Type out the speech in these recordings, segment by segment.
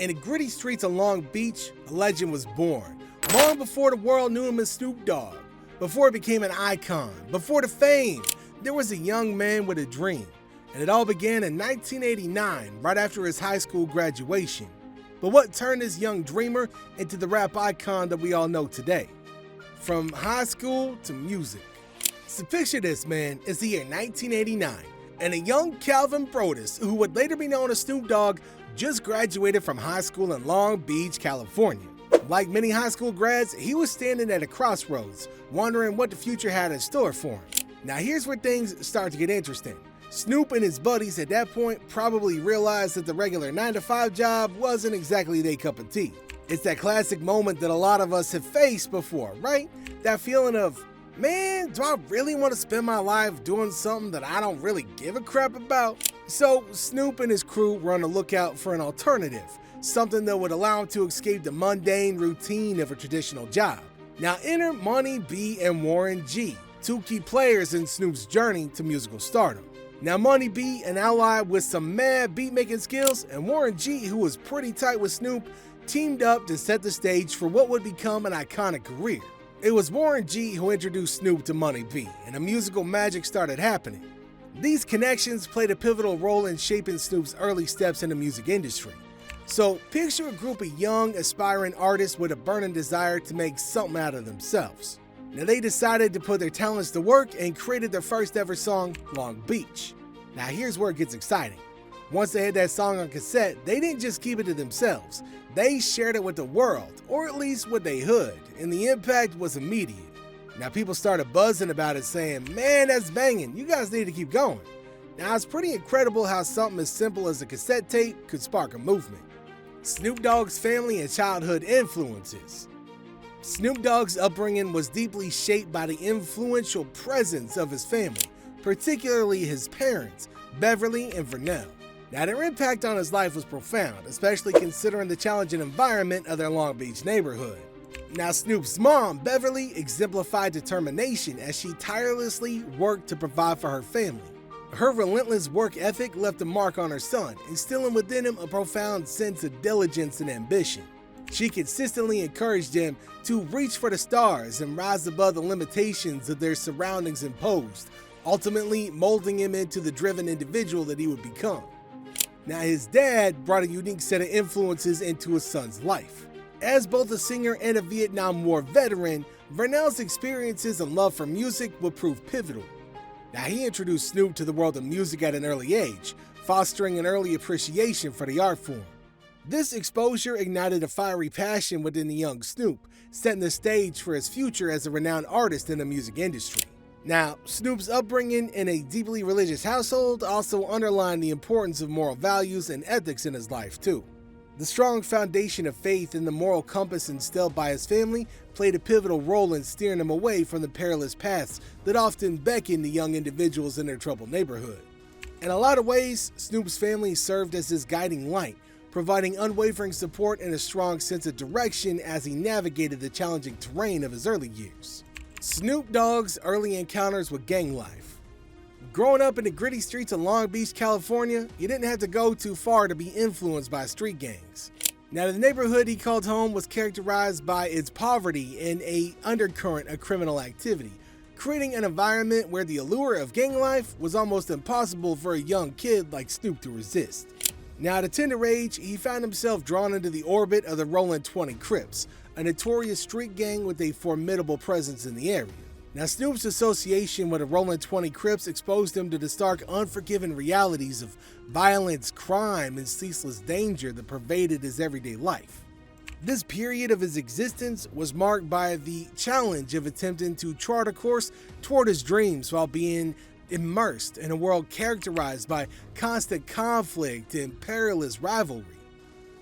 In the gritty streets of Long Beach, a legend was born. Long before the world knew him as Snoop Dogg, before he became an icon, before the fame, there was a young man with a dream. And it all began in 1989, right after his high school graduation. But what turned this young dreamer into the rap icon that we all know today? From high school to music. So picture this, man, it's the year 1989, and a young Calvin Brodus, who would later be known as Snoop Dogg, just graduated from high school in Long Beach, California. Like many high school grads, he was standing at a crossroads, wondering what the future had in store for him. Now here's where things start to get interesting. Snoop and his buddies at that point probably realized that the regular 9-to-5 job wasn't exactly their cup of tea. It's that classic moment that a lot of us have faced before, right? That feeling of, man, do I really want to spend my life doing something that I don't really give a crap about? So Snoop and his crew were on the lookout for an alternative, something that would allow him to escape the mundane routine of a traditional job. Now enter Money B and Warren G, two key players in Snoop's journey to musical stardom. Now Money B, an ally with some mad beat-making skills, and Warren G, who was pretty tight with Snoop, teamed up to set the stage for what would become an iconic career. It was Warren G who introduced Snoop to Money B, and a musical magic started happening. These connections played a pivotal role in shaping Snoop's early steps in the music industry. So picture a group of young, aspiring artists with a burning desire to make something out of themselves. Now they decided to put their talents to work and created their first ever song, Long Beach. Now here's where it gets exciting. Once they had that song on cassette, they didn't just keep it to themselves. They shared it with the world, or at least with their hood, and the impact was immediate. Now people started buzzing about it saying, man, that's banging, you guys need to keep going. Now it's pretty incredible how something as simple as a cassette tape could spark a movement. Snoop Dogg's family and childhood influences. Snoop Dogg's upbringing was deeply shaped by the influential presence of his family, particularly his parents, Beverly and Vernell. Now their impact on his life was profound, especially considering the challenging environment of their Long Beach neighborhood. Now Snoop's mom, Beverly, exemplified determination as she tirelessly worked to provide for her family. Her relentless work ethic left a mark on her son, instilling within him a profound sense of diligence and ambition. She consistently encouraged him to reach for the stars and rise above the limitations that their surroundings imposed, ultimately molding him into the driven individual that he would become. Now his dad brought a unique set of influences into his son's life. As both a singer and a Vietnam War veteran, Vernell's experiences and love for music would prove pivotal. Now he introduced Snoop to the world of music at an early age, fostering an early appreciation for the art form. This exposure ignited a fiery passion within the young Snoop, setting the stage for his future as a renowned artist in the music industry. Now, Snoop's upbringing in a deeply religious household also underlined the importance of moral values and ethics in his life too. The strong foundation of faith and the moral compass instilled by his family played a pivotal role in steering him away from the perilous paths that often beckon to young individuals in their troubled neighborhood. In a lot of ways, Snoop's family served as his guiding light, providing unwavering support and a strong sense of direction as he navigated the challenging terrain of his early years. Snoop Dogg's early encounters with gang life. Growing up in the gritty streets of Long Beach, California, you didn't have to go too far to be influenced by street gangs. Now, the neighborhood he called home was characterized by its poverty and an undercurrent of criminal activity, creating an environment where the allure of gang life was almost impossible for a young kid like Snoop to resist. Now, at a tender age, he found himself drawn into the orbit of the Rollin' 20 Crips, a notorious street gang with a formidable presence in the area. Now, Snoop's association with the Rollin' 20 Crips exposed him to the stark, unforgiving realities of violence, crime, and ceaseless danger that pervaded his everyday life. This period of his existence was marked by the challenge of attempting to chart a course toward his dreams while being immersed in a world characterized by constant conflict and perilous rivalry.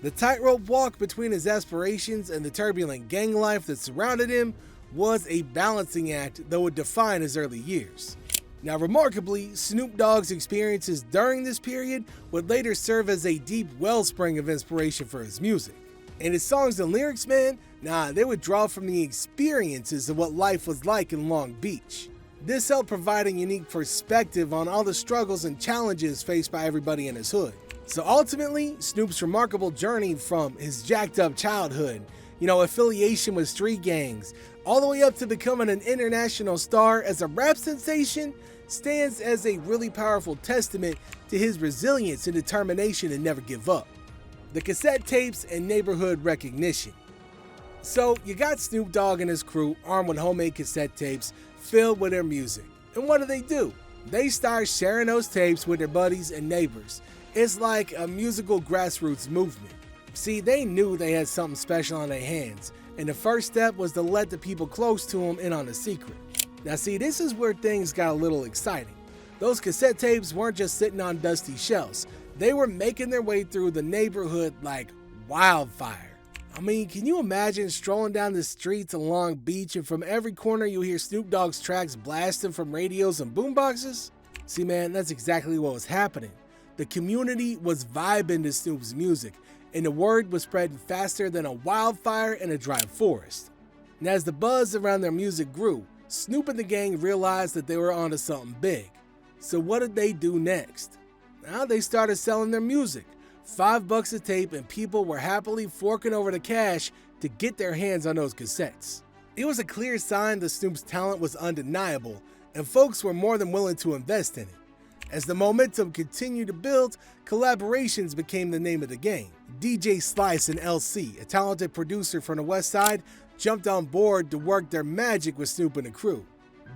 The tightrope walk between his aspirations and the turbulent gang life that surrounded him was a balancing act that would define his early years. Now, remarkably, Snoop Dogg's experiences during this period would later serve as a deep wellspring of inspiration for his music. And his songs and lyrics, man, they would draw from the experiences of what life was like in Long Beach. This helped provide a unique perspective on all the struggles and challenges faced by everybody in his hood. So ultimately, Snoop's remarkable journey from his jacked up childhood, affiliation with street gangs, all the way up to becoming an international star as a rap sensation, stands as a really powerful testament to his resilience and determination to never give up. The cassette tapes and neighborhood recognition. So you got Snoop Dogg and his crew armed with homemade cassette tapes filled with their music. And what do? They start sharing those tapes with their buddies and neighbors. It's like a musical grassroots movement. See, they knew they had something special on their hands, and the first step was to let the people close to them in on the secret. Now see, this is where things got a little exciting. Those cassette tapes weren't just sitting on dusty shelves. They were making their way through the neighborhood like wildfire. I mean, can you imagine strolling down the streets of Long Beach and from every corner you hear Snoop Dogg's tracks blasting from radios and boomboxes? See man, that's exactly what was happening. The community was vibing to Snoop's music, and the word was spreading faster than a wildfire in a dry forest. And as the buzz around their music grew, Snoop and the gang realized that they were onto something big. So what did they do next? Now they started selling their music. $5 a tape, and people were happily forking over the cash to get their hands on those cassettes. It was a clear sign that Snoop's talent was undeniable, and folks were more than willing to invest in it. As the momentum continued to build, collaborations became the name of the game. DJ Slice and LC, a talented producer from the West Side, jumped on board to work their magic with Snoop and the crew.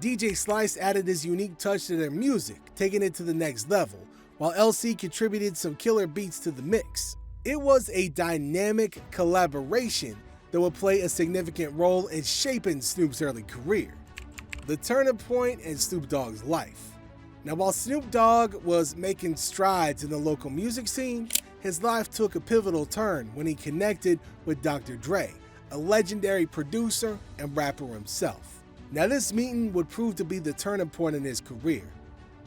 DJ Slice added his unique touch to their music, taking it to the next level, while LC contributed some killer beats to the mix. It was a dynamic collaboration that would play a significant role in shaping Snoop's early career. The turning point in Snoop Dogg's life. Now, while Snoop Dogg was making strides in the local music scene, his life took a pivotal turn when he connected with Dr. Dre, a legendary producer and rapper himself. Now, this meeting would prove to be the turning point in his career.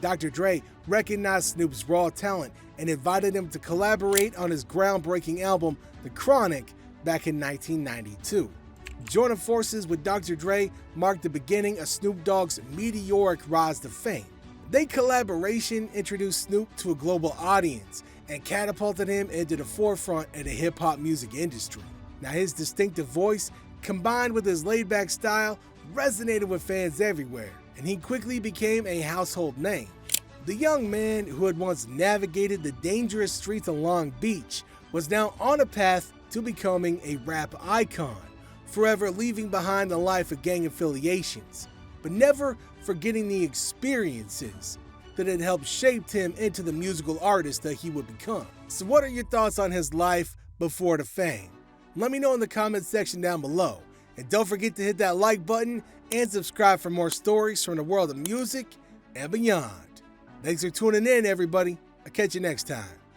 Dr. Dre recognized Snoop's raw talent and invited him to collaborate on his groundbreaking album, The Chronic, back in 1992. Joining forces with Dr. Dre marked the beginning of Snoop Dogg's meteoric rise to fame. Their collaboration introduced Snoop to a global audience and catapulted him into the forefront of the hip-hop music industry. Now his distinctive voice, combined with his laid-back style, resonated with fans everywhere, and he quickly became a household name. The young man who had once navigated the dangerous streets of Long Beach was now on a path to becoming a rap icon, forever leaving behind the life of gang affiliations, but never forgetting the experiences that had helped shape him into the musical artist that he would become. So what are your thoughts on his life before the fame? Let me know in the comments section down below. And don't forget to hit that like button and subscribe for more stories from the world of music and beyond. Thanks for tuning in, everybody. I'll catch you next time.